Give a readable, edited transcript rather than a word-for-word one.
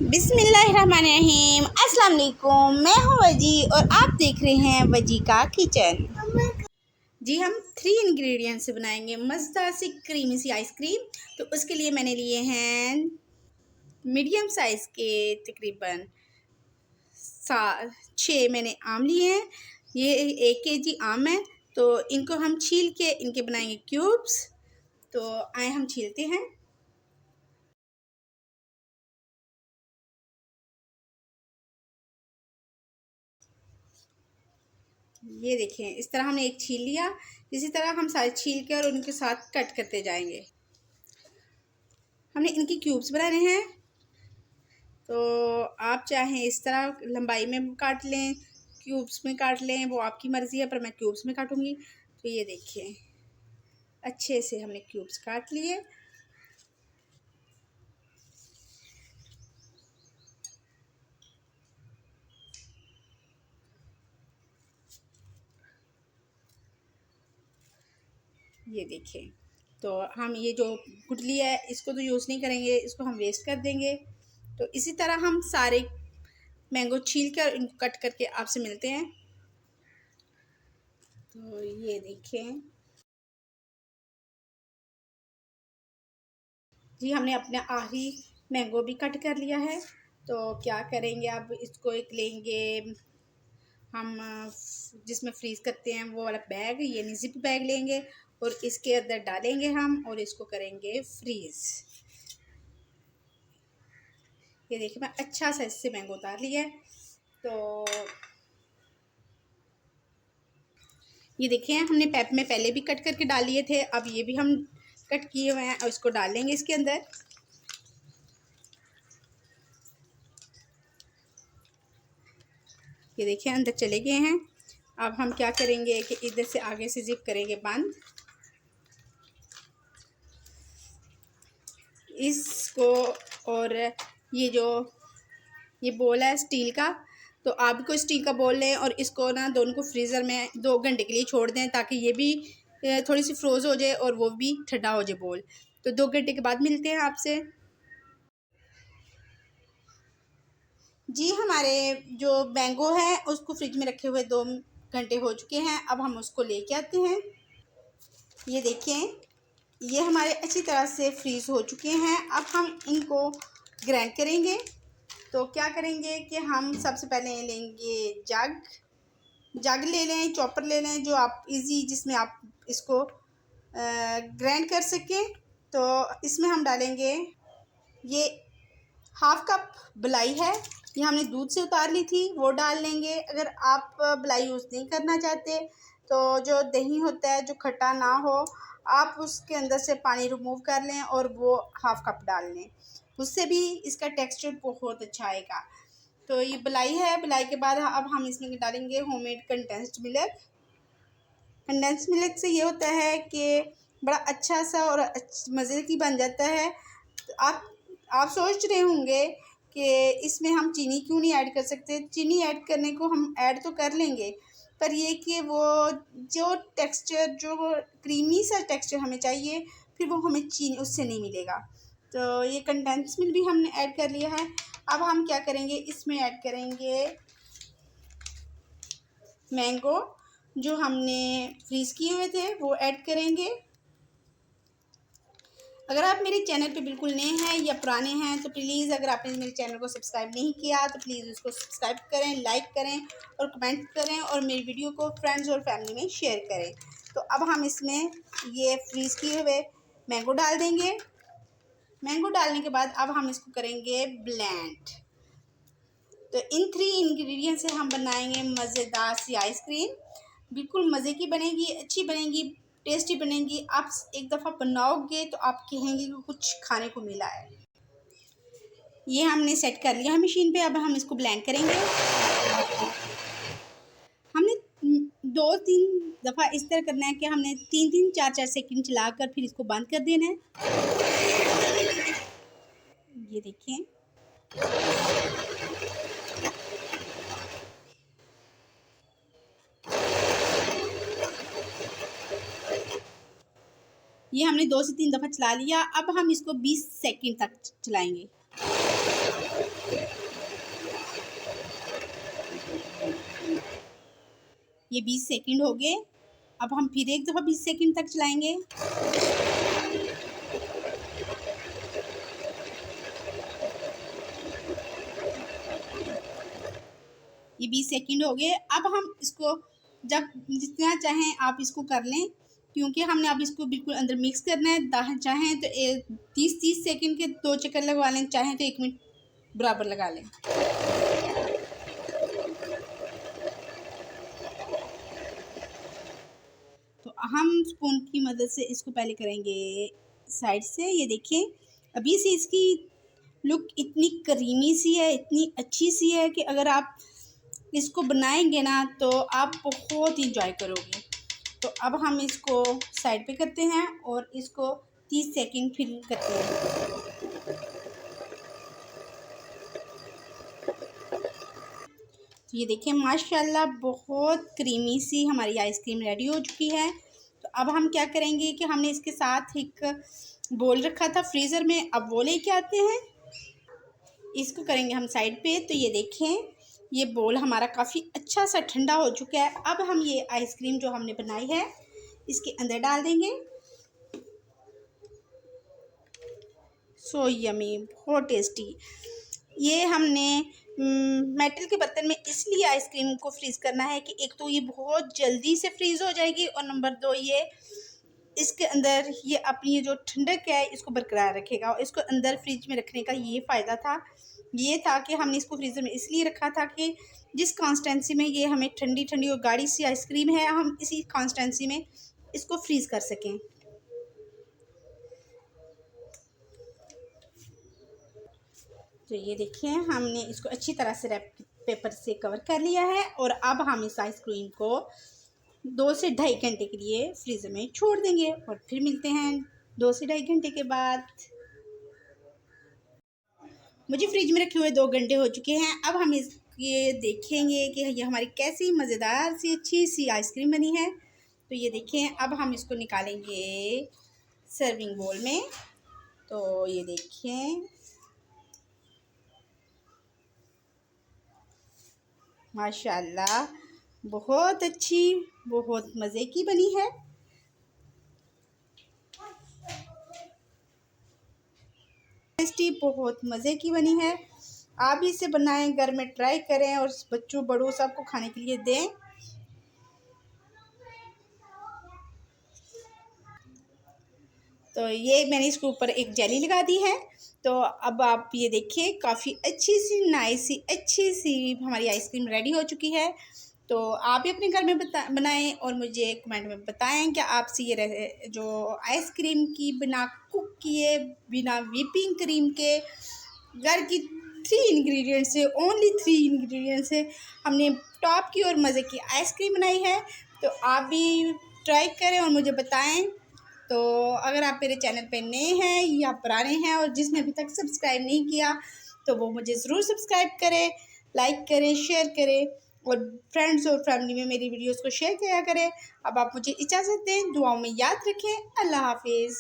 बिस्मिल्लाहिर्रहमानिर्रहीम। अस्सलाम वालेकुम। मैं हूँ वजी और आप देख रहे हैं वजी का किचन। जी हम 3 इंग्रेडिएंट्स से बनाएंगे मज़ेदार सी क्रीमी सी आइसक्रीम। तो उसके लिए मैंने लिए हैं मीडियम साइज़ के तकरीबन 6 मैंने आम लिए हैं। ये 1 केजी आम है। तो इनको हम छील के इनके बनाएंगे क्यूब्स। तो आए हम छीलते हैं। ये देखें, इस तरह हमने एक छील लिया। इसी तरह हम सारे छील के और उनके साथ कट करते जाएंगे। हमने इनकी क्यूब्स बनाने हैं। तो आप चाहें इस तरह लंबाई में काट लें, क्यूब्स में काट लें, वो आपकी मर्ज़ी है, पर मैं क्यूब्स में काटूंगी। तो ये देखिए, अच्छे से हमने क्यूब्स काट लिए। ये देखिए, तो हम ये जो गुठली है इसको तो यूज़ नहीं करेंगे, इसको हम वेस्ट कर देंगे। तो इसी तरह हम सारे मैंगो छील कर इनको कट करके आपसे मिलते हैं। तो ये देखें जी, हमने अपने आखिरी मैंगो भी कट कर लिया है। तो क्या करेंगे, अब इसको एक लेंगे हम जिसमें फ्रीज़ करते हैं वो वाला बैग, यानी ज़िप बैग लेंगे और इसके अंदर डालेंगे हम और इसको करेंगे फ्रीज़। ये देखिए, मैं अच्छा सा इससे मैंगो उतार लिया है। तो ये देखिए, हमने पैप में पहले भी कट करके डाल लिए थे, अब ये भी हम कट किए हुए हैं और इसको डाल लेंगे इसके अंदर। ये देखिए, अंदर चले गए हैं। अब हम क्या करेंगे कि इधर से आगे से ज़िप करेंगे बंद इसको। और ये बोल है स्टील का, तो आप को स्टील का बोल लें और इसको ना दोनों को फ्रीज़र में 2 घंटे के लिए छोड़ दें, ताकि ये भी थोड़ी सी फ्रोज़ हो जाए और वो भी ठंडा हो जाए बोल। तो 2 घंटे के बाद मिलते हैं आपसे। जी, हमारे जो मैंगो है उसको फ्रिज में रखे हुए 2 घंटे हो चुके हैं। अब हम उसको लेके आते हैं। ये देखें, ये हमारे अच्छी तरह से फ्रीज़ हो चुके हैं। अब हम इनको ग्राइंड करेंगे। तो क्या करेंगे कि हम सबसे पहले लेंगे जग ले लें, चॉपर ले लें, जो आप इजी जिसमें आप इसको ग्राइंड कर सकें। तो इसमें हम डालेंगे ये 1/2 कप बलाई है, ये हमने दूध से उतार ली थी, वो डाल लेंगे। अगर आप बलाई यूज़ नहीं करना चाहते तो जो दही होता है जो खट्टा ना हो, आप उसके अंदर से पानी रिमूव कर लें और वो 1/2 कप डाल लें, उससे भी इसका टेक्सचर बहुत अच्छा आएगा। तो ये बलाई है। बलाई के बाद अब हम इसमें डालेंगे homemade condensed milk. Condensed milk से ये होता है कि बड़ा अच्छा सा और मज़े की बन जाता है। तो आप सोच रहे होंगे कि इसमें हम चीनी क्यों नहीं ऐड कर सकते। चीनी ऐड करने को हम ऐड तो कर लेंगे, पर ये कि वो जो टेक्सचर, जो क्रीमी सा टेक्सचर हमें चाहिए, फिर वो हमें चीनी उससे नहीं मिलेगा। तो ये कंडेंस मिल्क भी हमने ऐड कर लिया है। अब हम क्या करेंगे, इसमें ऐड करेंगे मैंगो जो हमने फ्रीज़ किए हुए थे, वो ऐड करेंगे। अगर आप मेरे चैनल पे बिल्कुल नए हैं या पुराने हैं तो प्लीज़, अगर आपने मेरे चैनल को सब्सक्राइब नहीं किया तो प्लीज़ उसको सब्सक्राइब करें, लाइक करें और कमेंट करें और मेरी वीडियो को फ्रेंड्स और फैमिली में शेयर करें। तो अब हम इसमें ये फ्रीज़ किए हुए मैंगो डाल देंगे। मैंगो डालने के बाद अब हम इसको करेंगे ब्लेंड। तो इन 3 इंग्रेडिएंट से हम बनाएंगे मज़ेदार सी आइसक्रीम। बिल्कुल मज़े की बनेगी, अच्छी बनेगी, टेस्टी बनेगी। आप एक दफ़ा बनाओगे तो आप कहेंगे कि कुछ खाने को मिला है। ये हमने सेट कर लिया है मशीन पे। अब हम इसको ब्लेंड करेंगे। हमने 2-3 दफ़ा इस तरह करना है कि हमने 3-3 4-4 सेकंड चलाकर फिर इसको बंद कर देना है। ये देखें, ये हमने 2 से 3 दफ़ा चला लिया। अब हम इसको 20 सेकंड तक चलाएंगे। ये 20 सेकंड हो गए। अब हम फिर एक दफ़ा 20 सेकंड तक चलाएंगे। ये 20 सेकंड हो गए। अब हम इसको जब जितना चाहें आप इसको कर लें, क्योंकि हमने अब इसको बिल्कुल अंदर मिक्स करना है। चाहें तो 30-30 सेकंड के 2 चक्कर लगवा लें, चाहें तो 1 मिनट बराबर लगा लें। तो हम स्पून की मदद से इसको पहले करेंगे साइड से। ये देखिए अभी से इसकी लुक इतनी करीमी सी है, इतनी अच्छी सी है कि अगर आप इसको बनाएंगे ना तो आप बहुत इंजॉय करोगे। तो अब हम इसको साइड पे करते हैं और इसको 30 सेकंड फिर करते हैं। तो ये देखिए माशाल्लाह बहुत क्रीमी सी हमारी आइसक्रीम रेडी हो चुकी है। तो अब हम क्या करेंगे कि हमने इसके साथ एक बोल रखा था फ्रीज़र में, अब वो लेके आते हैं। इसको करेंगे हम साइड पे। तो ये देखें ये बोल हमारा काफ़ी अच्छा सा ठंडा हो चुका है। अब हम ये आइसक्रीम जो हमने बनाई है इसके अंदर डाल देंगे। सो यमी, बहुत टेस्टी। ये हमने मेटल के बर्तन में इसलिए आइसक्रीम को फ्रीज़ करना है कि एक तो ये बहुत जल्दी से फ्रीज़ हो जाएगी और नंबर 2 ये इसके अंदर ये अपनी ये जो ठंडक है इसको बरकरार रखेगा। और इसको अंदर फ्रिज में रखने का ये फ़ायदा था, ये था कि हमने इसको फ्रीज़र में इसलिए रखा था कि जिस कॉन्स्टेंसी में ये हमें ठंडी ठंडी और गाढ़ी सी आइसक्रीम है, हम इसी कॉन्स्टेंसी में इसको फ्रीज़ कर सकें। तो ये देखिए हमने इसको अच्छी तरह से रैप पेपर से कवर कर लिया है और अब हम इस आइसक्रीम को 2 से ढाई घंटे के लिए फ्रीज़र में छोड़ देंगे और फिर मिलते हैं 2 से ढाई घंटे के बाद। मुझे फ्रिज में रखे हुए 2 घंटे हो चुके हैं। अब हम ये देखेंगे कि ये हमारी कैसी मज़ेदार सी अच्छी सी आइसक्रीम बनी है। तो ये देखें अब हम इसको निकालेंगे सर्विंग बोल में। तो ये देखें माशाल्लाह बहुत अच्छी, बहुत मज़े की बनी है। टेस्टी, बहुत मज़े की बनी है। आप भी इसे बनाएं, घर में ट्राई करें और बच्चों बड़ों सबको खाने के लिए दें। तो ये मैंने इसके ऊपर एक जेली लगा दी है। तो अब आप ये देखिए काफ़ी अच्छी सी नाइस सी अच्छी सी हमारी आइसक्रीम रेडी हो चुकी है। तो आप भी अपने घर में बनाएं और मुझे कमेंट में बताएं कि आपसे ये जो आइसक्रीम की बिना कुक किए बिना व्हिपिंग क्रीम के घर की 3 इंग्रेडिएंट से, ओनली 3 इंग्रेडिएंट से हमने टॉप की और मज़े की आइसक्रीम बनाई है। तो आप भी ट्राई करें और मुझे बताएं। तो अगर आप मेरे चैनल पे नए हैं या पुराने हैं और जिसने अभी तक सब्सक्राइब नहीं किया तो वो मुझे ज़रूर सब्सक्राइब करें, लाइक करें, शेयर करें और फ्रेंड्स और फैमिली में मेरी वीडियोस को शेयर किया करें। अब आप मुझे इजाज़त दें, दुआओं में याद रखें। अल्लाह हाफिज़।